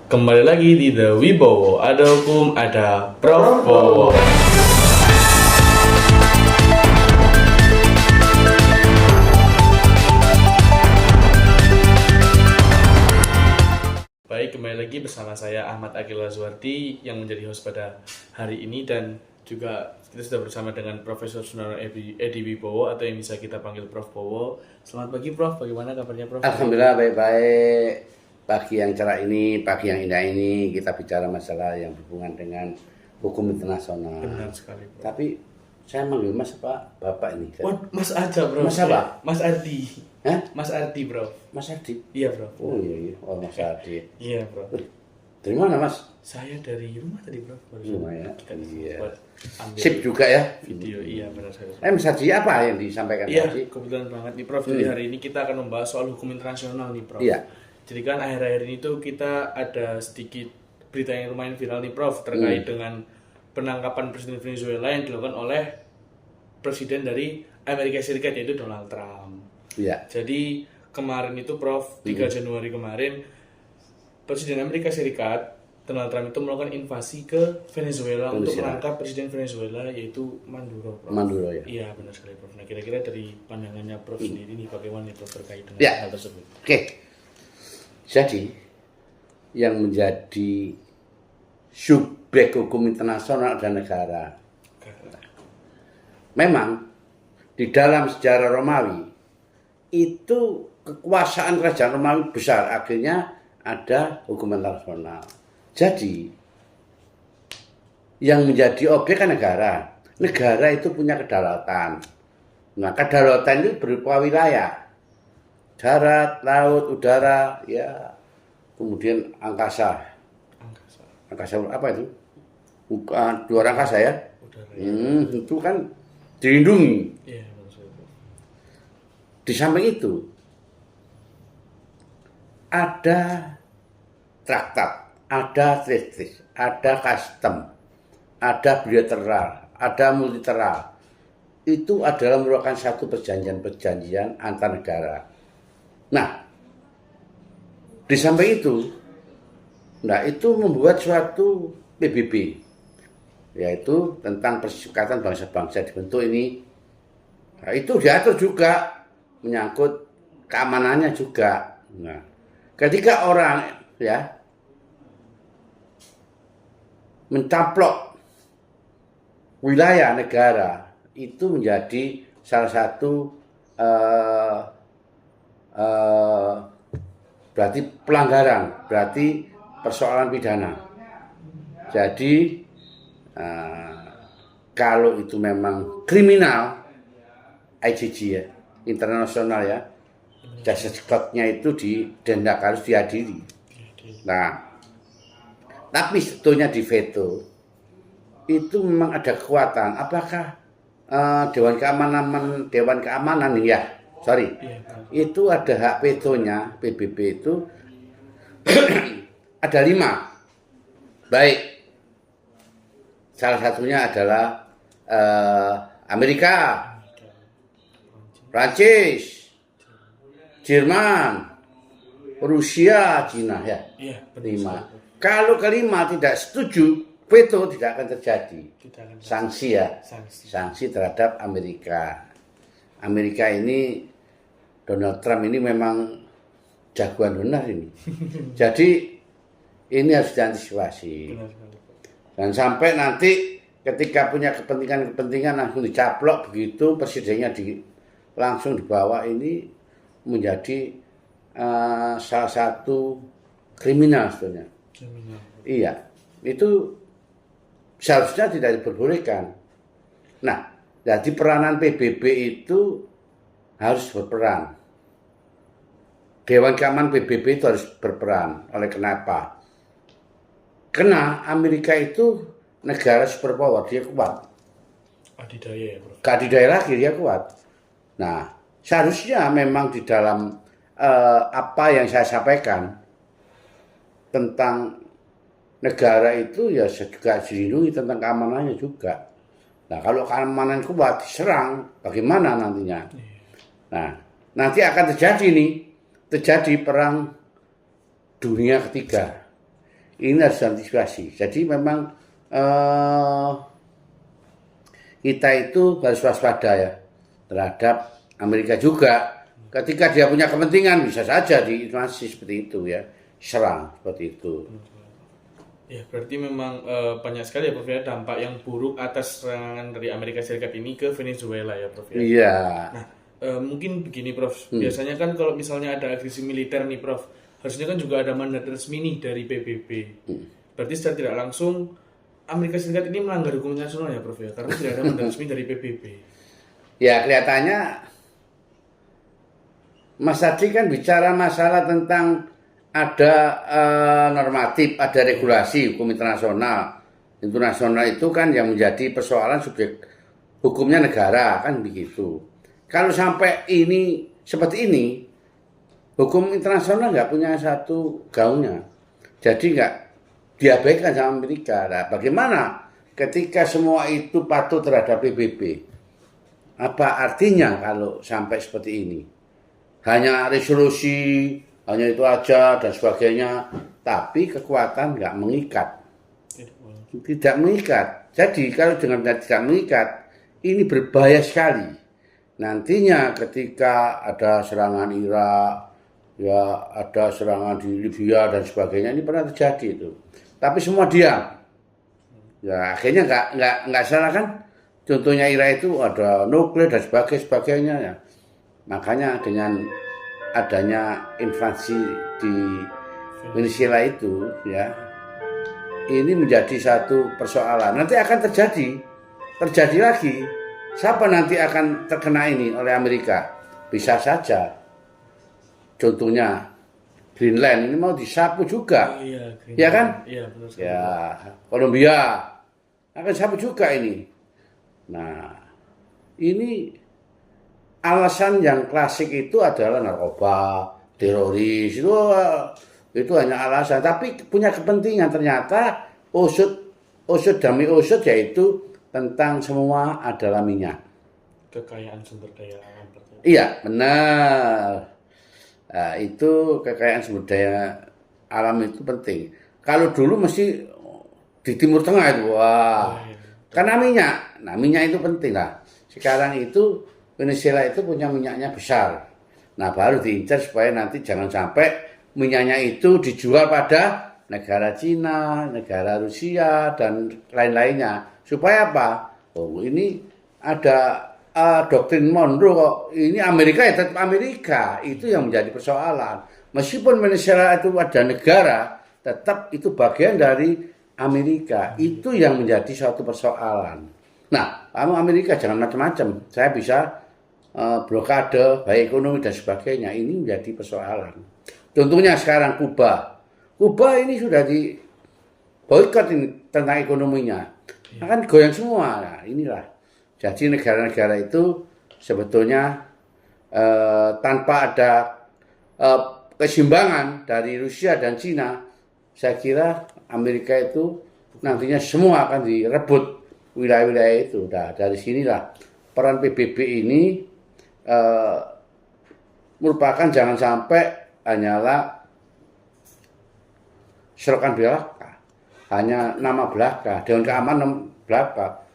Kembali lagi di The Wibowo, ada hukum, ada Prof. Bowo. Baik, kembali lagi bersama saya Ahmad Akil Lazwardi yang menjadi host pada hari ini, dan juga kita sudah bersama dengan Profesor Sunarno Edi Wibowo atau yang bisa kita panggil Prof. Bowo. Selamat pagi Prof, bagaimana kabarnya Prof? Alhamdulillah baik-baik. Pagi yang cerah ini, pagi yang indah ini, kita bicara masalah yang berhubungan dengan hukum internasional. Benar sekali Prof. Tapi saya manggil Mas Pak, Bapak ini. Oh, Mas aja Prof. Mas apa? Mas Ardi. Hah? Mas Ardi Prof. Mas Ardi? Iya Prof. Oh iya, oh Mas Ardi. Iya Prof. Dari mana Mas? Saya dari rumah tadi Prof. Rumah ya. Kita Iya. buat ambil Sip juga ya. video. Iya benar sekali. Mas Ardi apa yang disampaikan Iya, tadi? kebetulan banget nih Prof. Jadi hari ini kita akan membahas soal hukum internasional nih Prof. Iya. Jadi kan akhir-akhir ini tuh kita ada sedikit berita yang lumayan viral nih Prof. Terkait dengan penangkapan Presiden Venezuela yang dilakukan oleh Presiden dari Amerika Serikat, yaitu Donald Trump. Iya. Jadi kemarin itu Prof, 3 Januari kemarin, Presiden Amerika Serikat Donald Trump itu melakukan invasi ke Venezuela untuk menangkap Presiden Venezuela, yaitu Maduro Prof. Maduro ya. Iya benar sekali Prof. Nah kira-kira dari pandangannya Prof sendiri nih bagaimana nih Prof terkait dengan Ya. hal tersebut? Oke. Jadi yang menjadi subjek hukum internasional adalah negara. Memang di dalam sejarah Romawi itu kekuasaan kerajaan Romawi besar, akhirnya ada hukum internasional. Jadi yang menjadi objek kan negara. Negara itu punya kedaulatan. Nah, kedaulatan itu berupa wilayah. Darat, laut, udara, ya, kemudian angkasa. Angkasa apa itu? Bukan luar angkasa ya? Udara. Itu kan dilindungi. Iya benar sekali Prof. Di samping itu ada traktat, ada treaty, ada custom, ada bilateral, ada multilateral. Itu adalah merupakan satu perjanjian-perjanjian antar negara. Nah, di samping itu, itu membuat suatu PBB, yaitu tentang Perserikatan Bangsa-Bangsa dibentuk ini. Nah, itu diatur juga menyangkut keamanannya juga. Nah, ketika orang ya mencaplok wilayah negara, itu menjadi salah satu berarti pelanggaran, berarti persoalan pidana. Jadi kalau itu memang kriminal, ICC ya, internasional ya, justice court-nya itu didenda, harus diadili. Nah, tapi sebetulnya di veto itu memang ada kekuatan. Apakah Dewan Keamanan ya, sorry, itu ada hak vetonya. PBB itu ada 5. Baik, salah satunya adalah Amerika, Prancis, Jerman, Rusia, Cina ya. Iya, 5. Kalau kelima tidak setuju, veto tidak akan terjadi. Sanksi ya, sanksi terhadap Amerika. Amerika ini, Donald Trump ini memang jagoan benar ini. Jadi ini harus diantisipasi. Dan sampai nanti ketika punya kepentingan langsung dicaplok begitu, presidennya langsung dibawa, ini menjadi salah satu kriminal sebenarnya. Iya, itu seharusnya tidak diperbolehkan. Nah, jadi peranan PBB itu harus berperan. Dewan Keamanan PBB itu harus berperan. Oleh kenapa? Karena Amerika itu negara superpower, dia kuat. Adidaya ya Prof. Adidaya lagi, dia kuat. Nah, seharusnya memang di dalam apa yang saya sampaikan tentang negara itu ya juga dilindungi, tentang keamanannya juga. Nah, kalau keamanan kuat diserang, bagaimana nantinya? Nah, nanti akan terjadi perang dunia ketiga. Ini harus diantisipasi. Jadi memang kita itu harus waspada ya terhadap Amerika juga. Ketika dia punya kepentingan bisa saja diinvasi seperti itu ya, serang seperti itu. Ya, berarti memang banyak sekali ya Prof ya dampak yang buruk atas serangan dari Amerika Serikat ini ke Venezuela ya Prof ya. Iya. Nah, mungkin begini Prof, biasanya kan kalau misalnya ada agresi militer nih Prof, harusnya kan juga ada mandat resmi nih dari PBB. Berarti secara tidak langsung Amerika Serikat ini melanggar hukum internasional ya Prof ya, karena tidak ada mandat resmi dari PBB. Ya kelihatannya Mas Adi kan bicara masalah tentang ada normatif, ada regulasi hukum internasional. Internasional itu kan yang menjadi persoalan subjek hukumnya negara, kan begitu. Kalau sampai ini seperti ini, hukum internasional nggak punya satu gaungnya. Jadi nggak diabaikan sama Amerika. Nah, bagaimana ketika semua itu patuh terhadap PBB? Apa artinya kalau sampai seperti ini? Hanya resolusi, hanya itu aja dan sebagainya, tapi kekuatan nggak mengikat. Tidak mengikat. Jadi kalau dengan tidak mengikat, ini berbahaya sekali. Nantinya ketika ada serangan Irak, ya ada serangan di Libya dan sebagainya, ini pernah terjadi itu. Tapi semua diam. Ya akhirnya nggak salah kan? Contohnya Irak itu ada nuklir dan sebagainya ya. Makanya dengan adanya invasi di Venezuela itu ya, ini menjadi satu persoalan. Nanti akan terjadi lagi. Siapa nanti akan terkena ini oleh Amerika? Bisa saja. Contohnya Greenland ini mau disapu juga. Iya, ya kan? Iya, benar sekali. Ya, Kolombia akan sapu juga ini. Nah, ini alasan yang klasik itu adalah narkoba, teroris, itu hanya alasan. Tapi punya kepentingan ternyata usut demi usut yaitu tentang semua adalah minyak. Kekayaan sumber daya alam. Iya, benar. Nah, itu kekayaan sumber daya alam itu penting. Kalau dulu mesti di Timur Tengah itu, wah, karena minyak. Nah, minyak itu penting lah. Sekarang itu Venezuela itu punya minyaknya besar. Nah, baru diincar supaya nanti jangan sampai minyaknya itu dijual pada negara Cina, negara Rusia, dan lain-lainnya. Supaya apa? Oh, ini ada doktrin Monroe kok. Ini Amerika ya tetap Amerika. Itu yang menjadi persoalan. Meskipun Venezuela itu ada negara, tetap itu bagian dari Amerika. Itu yang menjadi suatu persoalan. Nah, kamu Amerika jangan macam-macam. Saya bisa blokade, baik ekonomi dan sebagainya. Ini menjadi persoalan. Contohnya sekarang Kuba. Kuba ini sudah di boikot ini tentang ekonominya. Nah, kan goyang semua. Nah, inilah. Jadi negara-negara itu sebetulnya tanpa ada keseimbangan dari Rusia dan Cina, saya kira Amerika itu nantinya semua akan direbut wilayah-wilayah itu. Nah, dari sinilah peran PBB ini merupakan jangan sampai hanyalah selokan belaka, hanya nama belaka, Dewan Keamanan belaka.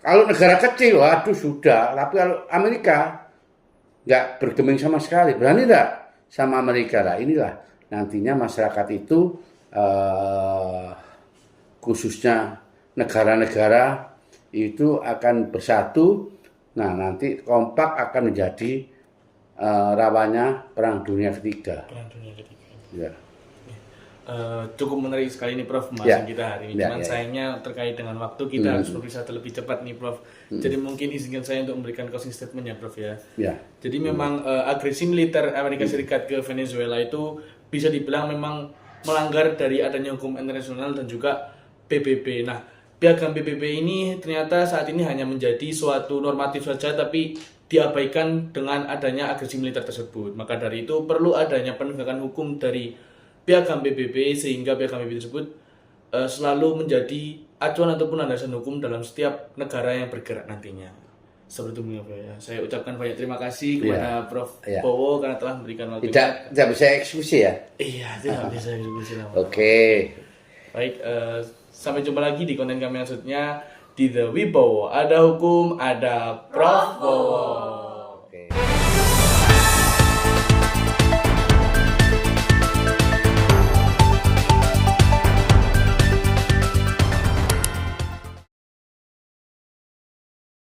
Kalau negara kecil, waduh sudah. Tapi kalau Amerika nggak bergeming sama sekali, berani nggak sama Amerika lah. Inilah nantinya masyarakat itu khususnya negara-negara itu akan bersatu. Nah, nanti kompak akan menjadi rawannya Perang Dunia Ketiga. Perang Dunia Ketiga. Ya. Cukup menarik sekali nih Prof pembahasan kita hari ini. Cuman sayangnya terkait dengan waktu kita harus berpisah terlebih cepat nih Prof. Jadi mungkin izinkan saya untuk memberikan closing statement ya Prof ya. Jadi memang agresi militer Amerika Serikat ke Venezuela itu bisa dibilang memang melanggar dari adanya hukum internasional dan juga PBB. Nah, piagam PBB ini ternyata saat ini hanya menjadi suatu normatif saja tapi diabaikan dengan adanya agresi militer tersebut. Maka dari itu perlu adanya penegakan hukum dari piagam PBB sehingga piagam PBB tersebut selalu menjadi acuan ataupun landasan hukum dalam setiap negara yang bergerak nantinya. Seperti itu ya. Saya ucapkan banyak terima kasih kepada Prof Bowo karena telah memberikan waktu. Tidak bisa eksekusi ya? Iya, tidak bisa eksekusi. Oke. Baik, sampai jumpa lagi di konten kami selanjutnya di The Wibowo. Ada hukum, ada Prof Bowo. Oke.